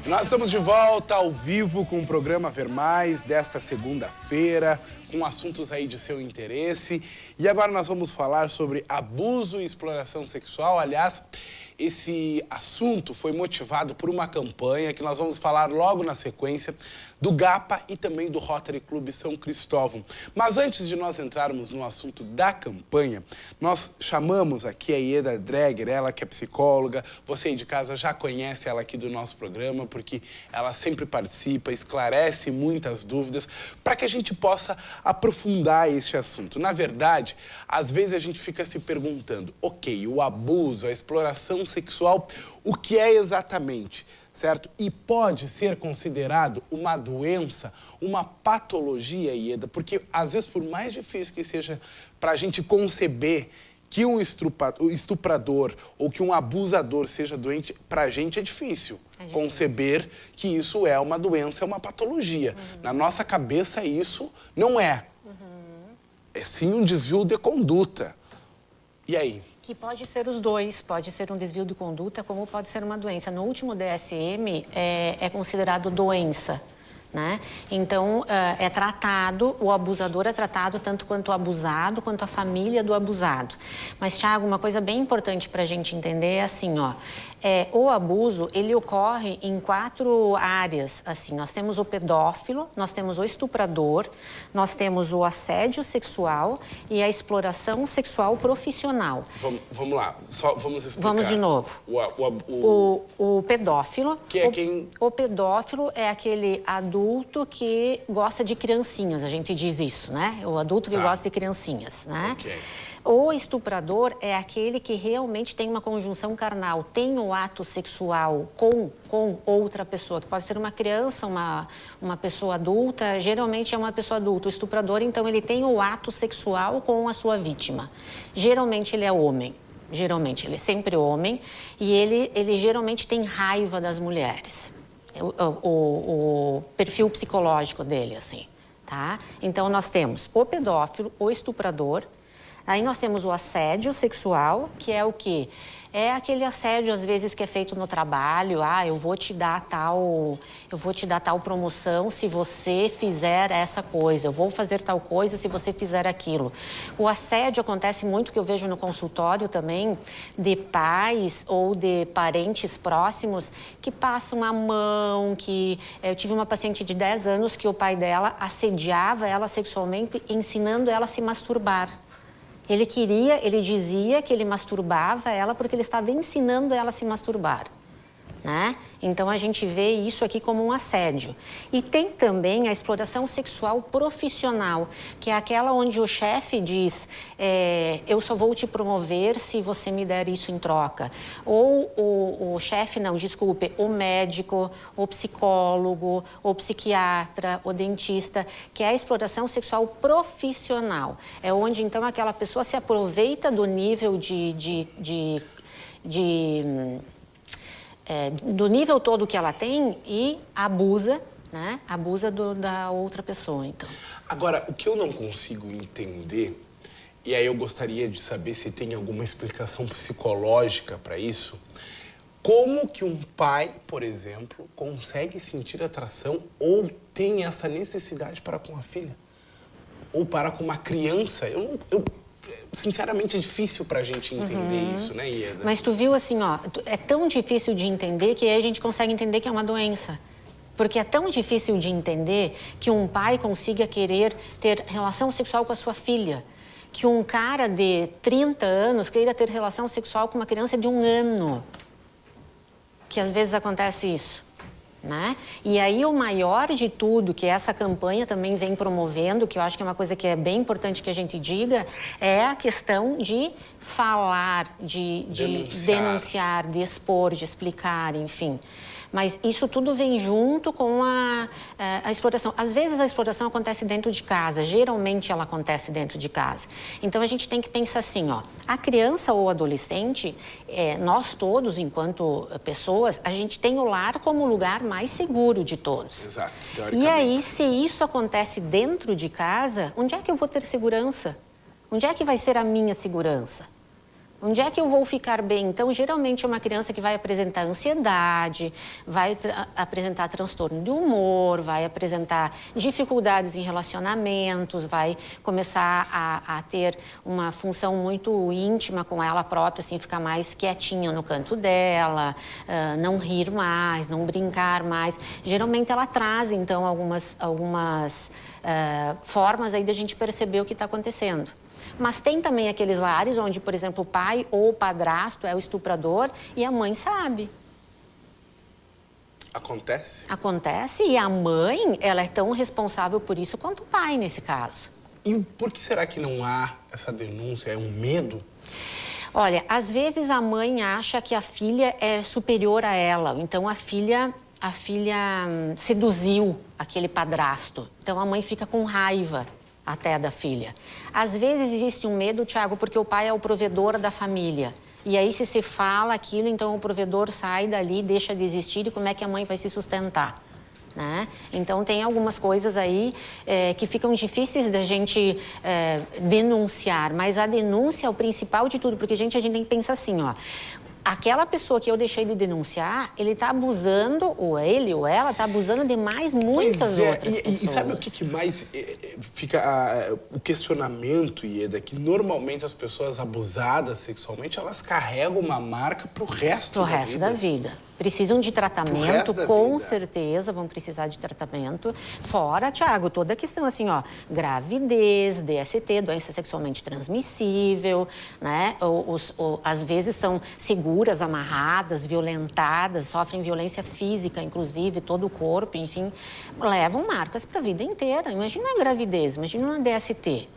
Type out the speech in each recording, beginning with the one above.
Nós estamos de volta ao vivo com o programa Ver Mais desta segunda-feira, com assuntos aí de seu interesse. E agora nós vamos falar sobre abuso e exploração sexual. Aliás, esse assunto foi motivado por uma campanha que nós vamos falar logo na sequência do GAPA e também do Rotary Clube São Cristóvão. Mas antes de nós entrarmos no assunto da campanha, nós chamamos aqui a Ieda Dreger, ela que é psicóloga. Você aí de casa já conhece ela aqui do nosso programa, porque ela sempre participa, esclarece muitas dúvidas para que a gente possa aprofundar este assunto. Na verdade, às vezes a gente fica se perguntando, ok, o abuso, a exploração sexual, o que é exatamente? Certo? E pode ser considerado uma doença, uma patologia, Ieda, porque às vezes, por mais difícil que seja para a gente conceber que um estuprador ou que um abusador seja doente, para a gente é difícil conceber que isso é uma doença, é uma patologia. Na nossa cabeça, isso não é. É sim um desvio de conduta. E aí? Que pode ser os dois, pode ser um desvio de conduta, como pode ser uma doença. No último DSM, é considerado doença, né? Então, é tratado, o abusador é tratado tanto quanto o abusado, quanto a família do abusado. Mas, Thiago, uma coisa bem importante para a gente entender é assim, ó, o abuso, ele ocorre em 4 áreas, assim, nós temos o pedófilo, nós temos o estuprador, nós temos o assédio sexual e a exploração sexual profissional. Vamos lá, só vamos explicar. Vamos de novo. O pedófilo... Que é quem... O pedófilo é aquele adulto que gosta de criancinhas, a gente diz isso, né? O adulto que gosta de criancinhas, né? Okay. O estuprador é aquele que realmente tem uma conjunção carnal, tem o ato sexual com outra pessoa, que pode ser uma criança, uma pessoa adulta, geralmente é uma pessoa adulta. O estuprador, então, ele tem o ato sexual com a sua vítima. Geralmente ele é homem, geralmente ele é sempre homem, e ele geralmente tem raiva das mulheres. O perfil psicológico dele, assim, tá? Então, nós temos o pedófilo, o estuprador. Aí nós temos o assédio sexual, que é o quê? É aquele assédio, às vezes, que é feito no trabalho. Ah, eu vou te dar tal promoção se você fizer essa coisa. Eu vou fazer tal coisa se você fizer aquilo. O assédio acontece muito, que eu vejo no consultório também, de pais ou de parentes próximos que passam a mão, que... Eu tive uma paciente de 10 anos que o pai dela assediava ela sexualmente, ensinando ela a se masturbar. Ele dizia que ele masturbava ela porque ele estava ensinando ela a se masturbar, né? Então, a gente vê isso aqui como um assédio. E tem também a exploração sexual profissional, que é aquela onde o chefe diz, eu só vou te promover se você me der isso em troca. Ou o chefe, não, desculpe, o médico, o psicólogo, o psiquiatra, o dentista, que é a exploração sexual profissional. É onde, então, aquela pessoa se aproveita do nível do nível todo que ela tem e abusa, né? Abusa da outra pessoa, então. Agora, o que eu não consigo entender, e aí eu gostaria de saber se tem alguma explicação psicológica para isso, como que um pai, por exemplo, consegue sentir atração ou tem essa necessidade para com a filha? Ou para com uma criança? Sinceramente, é difícil pra gente entender isso, né, Ieda? Mas tu viu assim, ó, é tão difícil de entender que aí a gente consegue entender que é uma doença. Porque é tão difícil de entender que um pai consiga querer ter relação sexual com a sua filha. Que um cara de 30 anos queira ter relação sexual com uma criança de 1 ano. Que às vezes acontece isso. Né? E aí o maior de tudo, que essa campanha também vem promovendo, que eu acho que é uma coisa que é bem importante que a gente diga, é a questão de falar, de denunciar, de expor, de explicar, enfim. Mas isso tudo vem junto com a exploração. Às vezes a exploração acontece dentro de casa, geralmente ela acontece dentro de casa. Então a gente tem que pensar assim, ó, a criança ou adolescente, nós todos, enquanto pessoas, a gente tem o lar como o lugar mais seguro de todos. Exato, teoricamente. E aí, se isso acontece dentro de casa, onde é que eu vou ter segurança? Onde é que vai ser a minha segurança? Onde é que eu vou ficar bem? Então, geralmente é uma criança que vai apresentar ansiedade, vai apresentar transtorno de humor, vai apresentar dificuldades em relacionamentos, vai começar a ter uma função muito íntima com ela própria, assim, ficar mais quietinha no canto dela, não rir mais, não brincar mais. Geralmente ela traz, então, algumas formas aí da gente perceber o que está acontecendo. Mas tem também aqueles lares onde, por exemplo, o pai ou o padrasto é o estuprador e a mãe sabe. Acontece? Acontece, e a mãe, ela é tão responsável por isso quanto o pai, nesse caso. E por que será que não há essa denúncia? É um medo? Olha, às vezes a mãe acha que a filha é superior a ela. Então, a filha seduziu aquele padrasto. Então, a mãe fica com raiva até da filha. Às vezes existe um medo, Tiago, porque o pai é o provedor da família. E aí, se se fala aquilo, então o provedor sai dali, deixa de existir, e como é que a mãe vai se sustentar? Né? Então, tem algumas coisas aí que ficam difíceis da gente denunciar. Mas a denúncia é o principal de tudo, porque, gente, a gente tem que pensar assim, ó. Aquela pessoa que eu deixei de denunciar, ele está abusando, ou ele ou ela está abusando de muitas outras pessoas. E sabe o que mais fica o questionamento, Ieda? Que normalmente as pessoas abusadas sexualmente, elas carregam uma marca pro resto da vida. Precisam de tratamento, com certeza vão precisar de tratamento. Fora, Tiago, toda a questão assim, ó, gravidez, DST, doença sexualmente transmissível, né? Às vezes são seguras, amarradas, violentadas, sofrem violência física, inclusive, todo o corpo, enfim, levam marcas para a vida inteira. Imagina uma gravidez, imagina uma DST.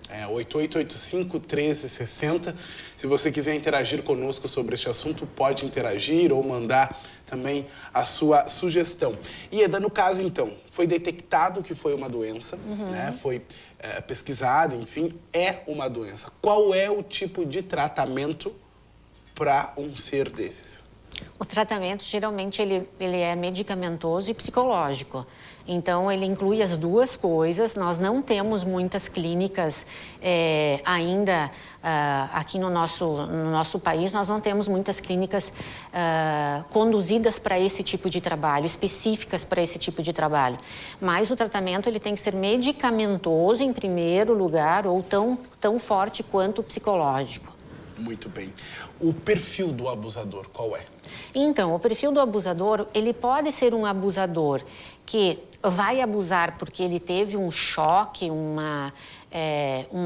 8885-1360. Se você quiser interagir conosco sobre este assunto, pode interagir ou mandar também a sua sugestão. Ieda, no caso, então, foi detectado que foi uma doença, né? Foi pesquisado, enfim, é uma doença. Qual é o tipo de tratamento para um ser desses? O tratamento, geralmente, ele é medicamentoso e psicológico. Então, ele inclui as duas coisas. Nós não temos muitas clínicas ainda aqui no nosso país. Nós não temos muitas clínicas conduzidas para esse tipo de trabalho, específicas para esse tipo de trabalho. Mas o tratamento ele tem que ser medicamentoso, em primeiro lugar, ou tão forte quanto o psicológico. Muito bem. O perfil do abusador, qual é? Então, o perfil do abusador, ele pode ser um abusador que vai abusar porque ele teve um choque, uma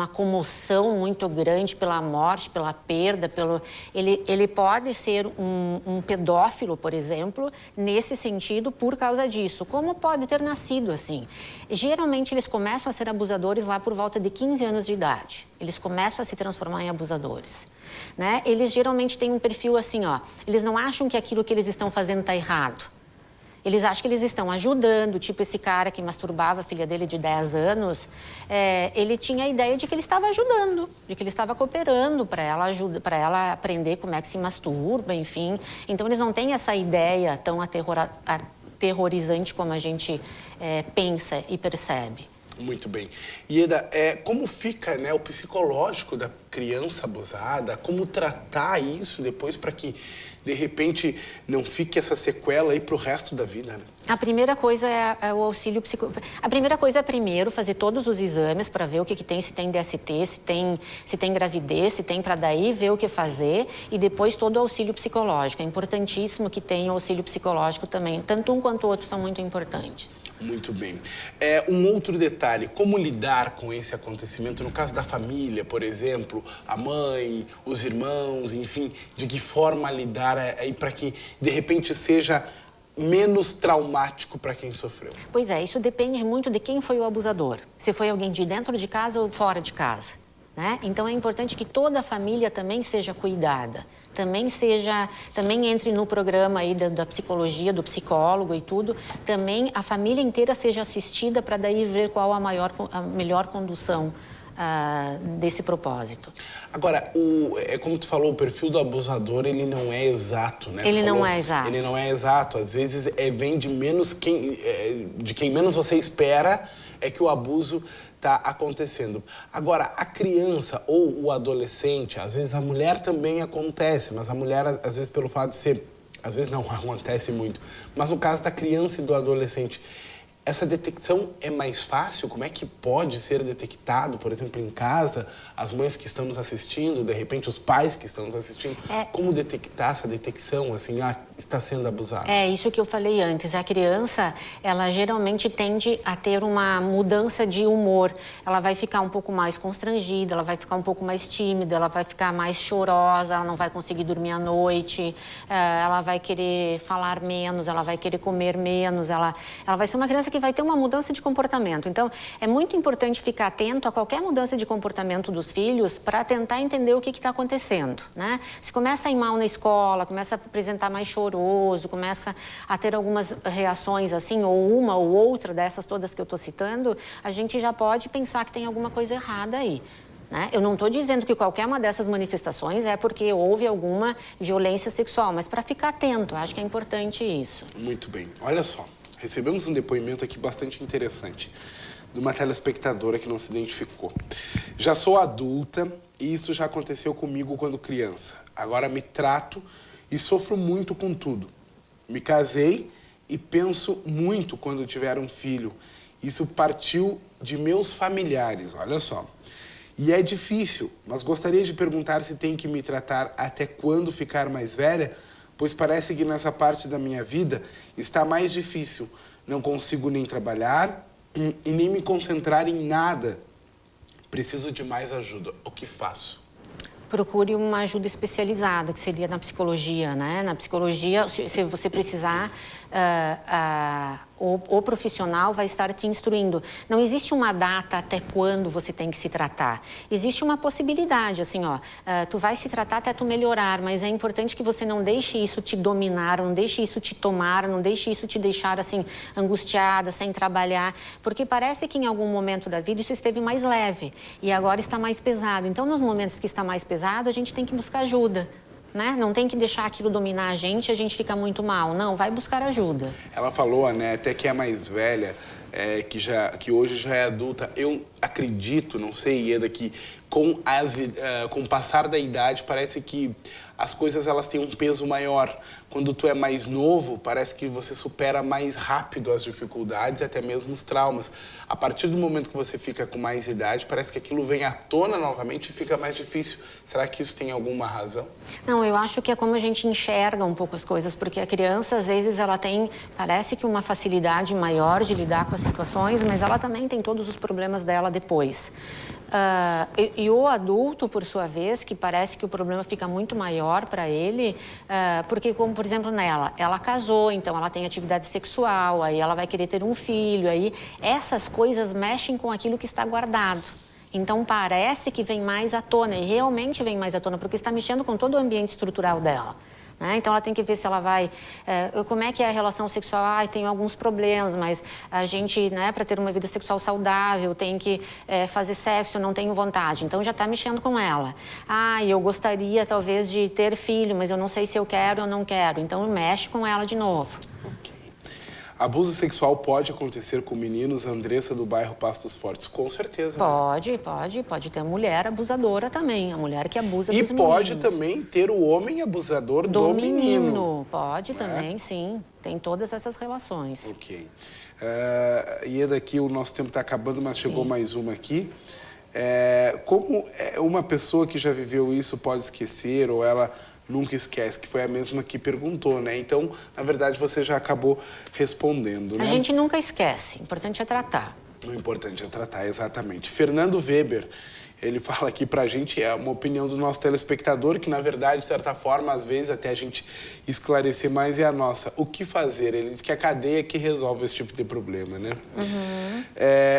comoção muito grande pela morte, pela perda, ele pode ser um pedófilo, por exemplo, nesse sentido, por causa disso. Como pode ter nascido assim? Geralmente, eles começam a ser abusadores lá por volta de 15 anos de idade. Eles começam a se transformar em abusadores. Né? Eles geralmente têm um perfil assim, ó, eles não acham que aquilo que eles estão fazendo está errado. Eles acham que eles estão ajudando, tipo esse cara que masturbava a filha dele de 10 anos, ele tinha a ideia de que ele estava ajudando, de que ele estava cooperando para ela aprender como é que se masturba, enfim. Então, eles não têm essa ideia tão aterrorizante como a gente pensa e percebe. Muito bem. Ieda, como fica, né, o psicológico da criança abusada? Como tratar isso depois para que, de repente, não fique essa sequela aí para o resto da vida, né? A primeira coisa é o auxílio psicológico. A primeira coisa é primeiro fazer todos os exames para ver o que tem, se tem DST, se tem gravidez, se tem para daí ver o que fazer e depois todo o auxílio psicológico. É importantíssimo que tenha o auxílio psicológico também. Tanto um quanto o outro são muito importantes. Muito bem. Um outro detalhe, como lidar com esse acontecimento no caso da família, por exemplo, a mãe, os irmãos, enfim, de que forma lidar aí para que, de repente, seja menos traumático para quem sofreu? Pois é, isso depende muito de quem foi o abusador. Se foi alguém de dentro de casa ou fora de casa, né? Então, é importante que toda a família também seja cuidada. Também entre no programa aí da psicologia, do psicólogo e tudo. Também a família inteira seja assistida para daí ver qual a melhor condução desse propósito. Agora, como tu falou, o perfil do abusador, ele não é exato, né? Ele não é exato. Ele não é exato. Às vezes, vem de quem menos você espera, é que o abuso está acontecendo. Agora, a criança ou o adolescente, às vezes a mulher também acontece, mas a mulher, às vezes, pelo fato de ser... Às vezes não acontece muito, mas no caso da criança e do adolescente, essa detecção é mais fácil? Como é que pode ser detectado, por exemplo, em casa, as mães que estão nos assistindo, de repente os pais que estão nos assistindo? Como detectar essa detecção, assim, está sendo abusado? É isso que eu falei antes. A criança, ela geralmente tende a ter uma mudança de humor. Ela vai ficar um pouco mais constrangida, ela vai ficar um pouco mais tímida, ela vai ficar mais chorosa, ela não vai conseguir dormir à noite, ela vai querer falar menos, ela vai querer comer menos, ela vai ser uma criança que vai ter uma mudança de comportamento. Então, é muito importante ficar atento a qualquer mudança de comportamento dos filhos para tentar entender o que está acontecendo, né? Se começa a ir mal na escola, começa a apresentar mais choroso, começa a ter algumas reações assim, ou uma ou outra dessas todas que eu estou citando, a gente já pode pensar que tem alguma coisa errada aí. Eu não estou dizendo que qualquer uma dessas manifestações é porque houve alguma violência sexual, mas para ficar atento, acho que é importante isso. Muito bem. Olha só. Recebemos um depoimento aqui bastante interessante de uma telespectadora que não se identificou. Já sou adulta e isso já aconteceu comigo quando criança. Agora me trato e sofro muito com tudo. Me casei e penso muito quando tiver um filho. Isso partiu de meus familiares, olha só. E é difícil, mas gostaria de perguntar se tem que me tratar até quando ficar mais velha, pois parece que nessa parte da minha vida está mais difícil. Não consigo nem trabalhar e nem me concentrar em nada. Preciso de mais ajuda. O que faço? Procure uma ajuda especializada, que seria na psicologia, né? Na psicologia, se você precisar, o profissional vai estar te instruindo. Não existe uma data até quando você tem que se tratar. Existe uma possibilidade, assim, ó, tu vai se tratar até tu melhorar, mas é importante que você não deixe isso te dominar, não deixe isso te tomar, não deixe isso te deixar, assim, angustiada, sem trabalhar, porque parece que em algum momento da vida isso esteve mais leve e agora está mais pesado. Então, nos momentos que está mais pesado, a gente tem que buscar ajuda. Não tem que deixar aquilo dominar a gente fica muito mal. Não, vai buscar ajuda. Ela falou, né, até que é mais velha, que hoje já é adulta. Eu acredito, não sei, Ieda, que com o passar da idade parece que as coisas elas têm um peso maior. Quando tu é mais novo, parece que você supera mais rápido as dificuldades e até mesmo os traumas. A partir do momento que você fica com mais idade, parece que aquilo vem à tona novamente e fica mais difícil. Será que isso tem alguma razão? Não, eu acho que é como a gente enxerga um pouco as coisas, porque a criança, às vezes, ela tem, parece que uma facilidade maior de lidar com as situações, mas ela também tem todos os problemas dela depois. E o adulto, por sua vez, que parece que o problema fica muito maior para ele, porque, como por exemplo, ela casou, então ela tem atividade sexual, aí ela vai querer ter um filho, aí essas coisas mexem com aquilo que está guardado. Então parece que vem mais à tona, e realmente vem mais à tona, porque está mexendo com todo o ambiente estrutural dela. Então, ela tem que ver se ela vai... como é que é a relação sexual? Tem alguns problemas, mas a gente, para ter uma vida sexual saudável, tem que fazer sexo, eu não tenho vontade. Então, já está mexendo com ela. Eu gostaria, talvez, de ter filho, mas eu não sei se eu quero ou não quero. Então, mexe com ela de novo. Ok. Abuso sexual pode acontecer com meninos, Andressa, do bairro Pastos Fortes? Com certeza. Pode ter a mulher abusadora também, a mulher que abusa dos meninos. E pode também ter o homem abusador do menino. Pode também, sim. Tem todas essas relações. Ok. Ieda, aqui o nosso tempo está acabando, mas chegou mais uma aqui. Como uma pessoa que já viveu isso pode esquecer, ou ela nunca esquece, que foi a mesma que perguntou, né? Então, na verdade, você já acabou respondendo, né? A gente nunca esquece, o importante é tratar. O importante é tratar, exatamente. Fernando Weber, ele fala aqui pra gente, é uma opinião do nosso telespectador, que na verdade, de certa forma, às vezes, até a gente esclarecer mais, é a nossa. O que fazer? Ele diz que a cadeia é que resolve esse tipo de problema, né?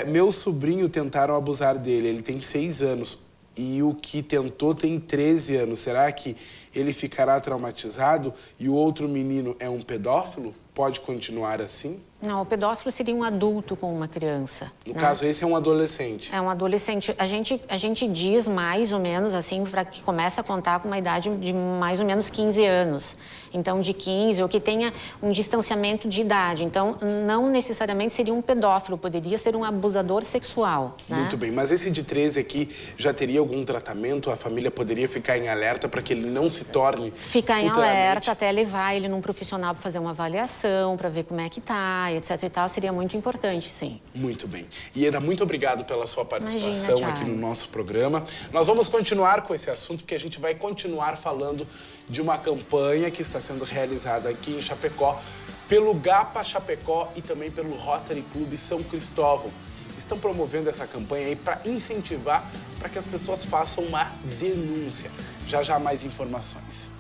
Meu sobrinho tentaram abusar dele, ele tem 6 anos. E o que tentou tem 13 anos. Será que ele ficará traumatizado e o outro menino é um pedófilo? Pode continuar assim? Não, o pedófilo seria um adulto com uma criança. No caso, esse é um adolescente. É um adolescente. A gente diz mais ou menos assim, para que comece a contar com uma idade de mais ou menos 15 anos. Então, de 15, ou que tenha um distanciamento de idade. Então, não necessariamente seria um pedófilo, poderia ser um abusador sexual. Né? Muito bem, mas esse de 13 aqui já teria algum tratamento? A família poderia ficar em alerta para que ele não se torne Ficar em futuramente... alerta até levar ele num profissional para fazer uma avaliação, para ver como é que tá, etc e tal, seria muito importante, sim. Muito bem. Ieda, muito obrigado pela sua participação. Imagina, aqui no nosso programa. Nós vamos continuar com esse assunto, porque a gente vai continuar falando de uma campanha que está sendo realizada aqui em Chapecó, pelo GAPA Chapecó e também pelo Rotary Clube São Cristóvão. Estão promovendo essa campanha aí para incentivar para que as pessoas façam uma denúncia. Já já mais informações.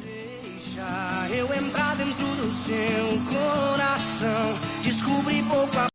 Deixa eu entrar dentro do seu coração, descobri pouco a